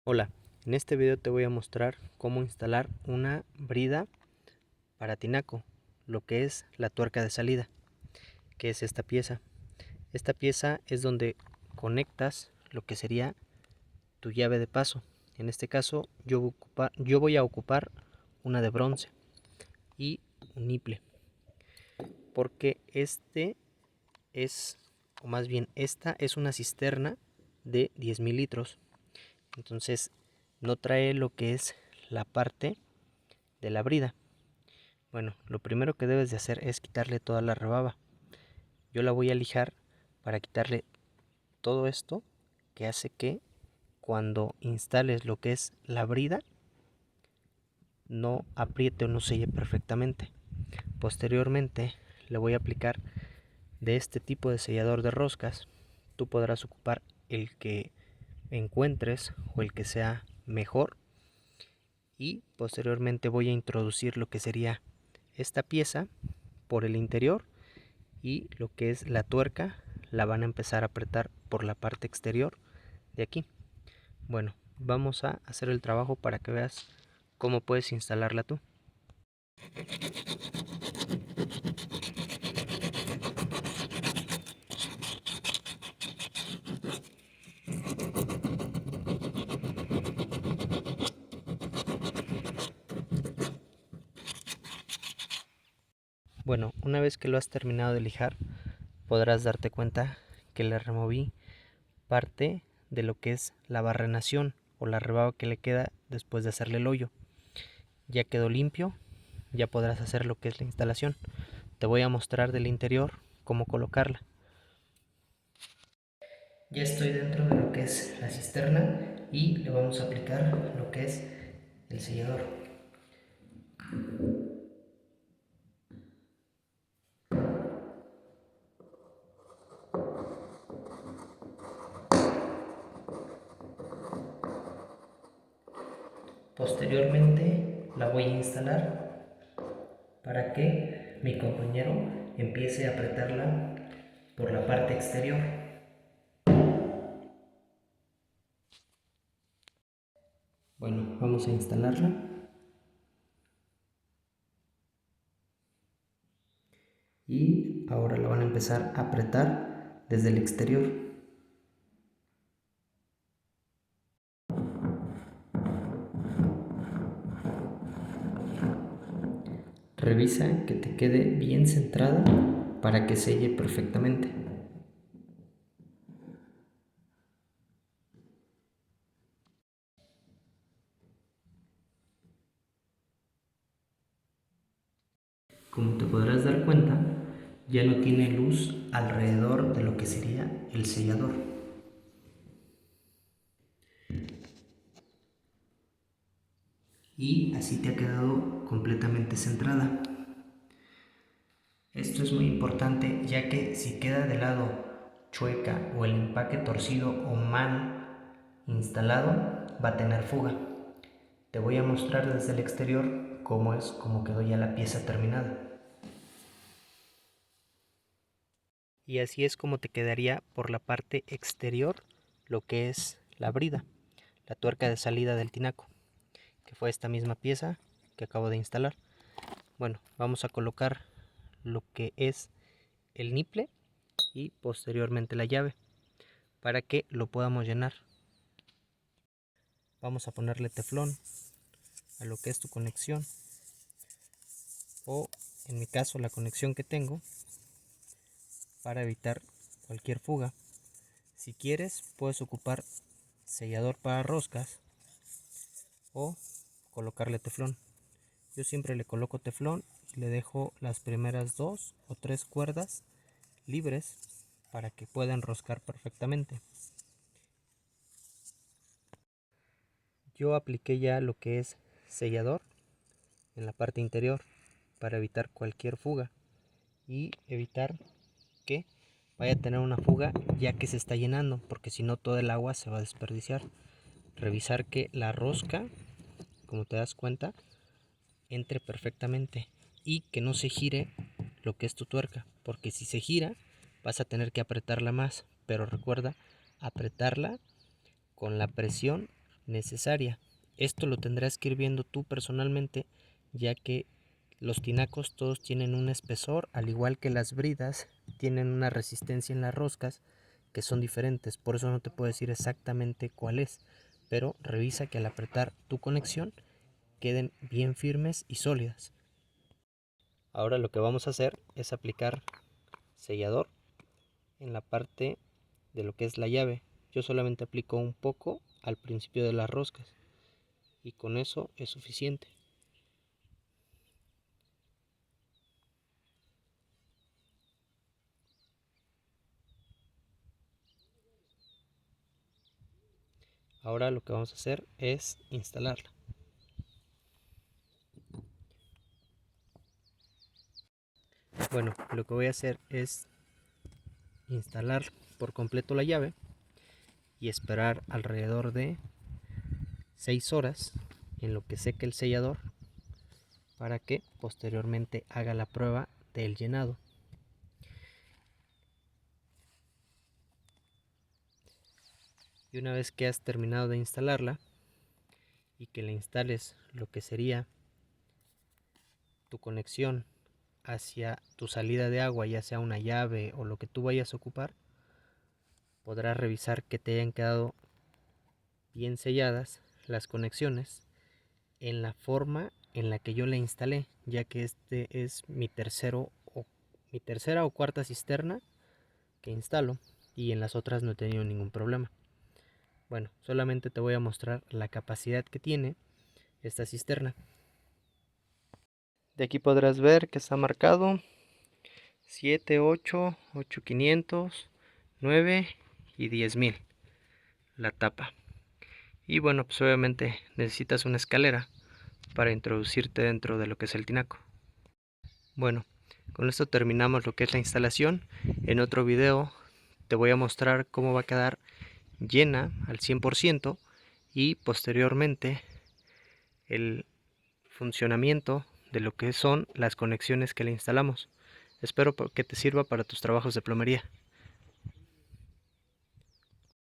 Hola, en este video te voy a mostrar cómo instalar una brida para tinaco, lo que es la tuerca de salida, que es esta pieza. Esta pieza es donde conectas lo que sería tu llave de paso. En este caso yo voy a ocupar una de bronce y un niple, porque esta es una cisterna de 10.000 litros. Entonces no trae lo que es la parte de la brida. Bueno, lo primero que debes de hacer es quitarle toda la rebaba. Yo la voy a lijar para quitarle todo esto que hace que cuando instales lo que es la brida no apriete o no selle perfectamente. Posteriormente le voy a aplicar de este tipo de sellador de roscas. Tú podrás ocupar el que encuentres o el que sea mejor, y posteriormente voy a introducir lo que sería esta pieza por el interior, y lo que es la tuerca la van a empezar a apretar por la parte exterior de aquí. Bueno, vamos a hacer el trabajo para que veas cómo puedes instalarla tú. Bueno, una vez que lo has terminado de lijar, podrás darte cuenta que le removí parte de lo que es la barrenación o la rebaba que le queda después de hacerle el hoyo. Ya quedó limpio, ya podrás hacer lo que es la instalación. Te voy a mostrar del interior cómo colocarla. Ya estoy dentro de lo que es la cisterna y le vamos a aplicar lo que es el sellador. Posteriormente la voy a instalar para que mi compañero empiece a apretarla por la parte exterior. Bueno, vamos a instalarla. Y ahora la van a empezar a apretar desde el exterior. Revisa que te quede bien centrada para que selle perfectamente. Como te podrás dar cuenta, ya no tiene luz alrededor de lo que sería el sellador. Y así te ha quedado completamente centrada. Esto es muy importante, ya que si queda de lado chueca o el empaque torcido o mal instalado, va a tener fuga. Te voy a mostrar desde el exterior cómo quedó ya la pieza terminada. Y así es como te quedaría por la parte exterior lo que es la brida, la tuerca de salida del tinaco, que fue esta misma pieza que acabo de instalar. Bueno, vamos a colocar lo que es el niple y posteriormente la llave para que lo podamos llenar. Vamos a ponerle teflón a lo que es tu conexión, o en mi caso la conexión que tengo, para evitar cualquier fuga. Si quieres puedes ocupar sellador para roscas o colocarle teflón. Yo siempre le coloco teflón y le dejo las primeras 2 o 3 cuerdas libres para que pueda enroscar perfectamente. Yo apliqué ya lo que es sellador en la parte interior para evitar cualquier fuga y evitar que vaya a tener una fuga ya que se está llenando, porque si no todo el agua se va a desperdiciar. Revisar que la rosca, como te das cuenta, entre perfectamente y que no se gire lo que es tu tuerca, porque si se gira vas a tener que apretarla más, pero recuerda apretarla con la presión necesaria. Esto lo tendrás que ir viendo tú personalmente, ya que los tinacos todos tienen un espesor, al igual que las bridas tienen una resistencia en las roscas que son diferentes. Por eso no te puedo decir exactamente cuál es, pero revisa que al apretar tu conexión queden bien firmes y sólidas. Ahora lo que vamos a hacer es aplicar sellador en la parte de lo que es la llave. Yo solamente aplico un poco al principio de las roscas y con eso es suficiente. Ahora lo que vamos a hacer es instalarla. Bueno, lo que voy a hacer es instalar por completo la llave y esperar alrededor de 6 horas en lo que seque el sellador para que posteriormente haga la prueba del llenado. Y una vez que has terminado de instalarla y que le instales lo que sería tu conexión hacia tu salida de agua, ya sea una llave o lo que tú vayas a ocupar, podrás revisar que te hayan quedado bien selladas las conexiones en la forma en la que yo la instalé, ya que este es mi tercera o cuarta cisterna que instalo y en las otras no he tenido ningún problema. Bueno, solamente te voy a mostrar la capacidad que tiene esta cisterna. De aquí podrás ver que está marcado 7, 8, 8500, 9 y 10,000 la tapa. Y bueno, pues obviamente necesitas una escalera para introducirte dentro de lo que es el tinaco. Bueno, con esto terminamos lo que es la instalación. En otro video te voy a mostrar cómo va a quedar llena al 100% y posteriormente el funcionamiento de lo que son las conexiones que le instalamos. Espero que te sirva para tus trabajos de plomería.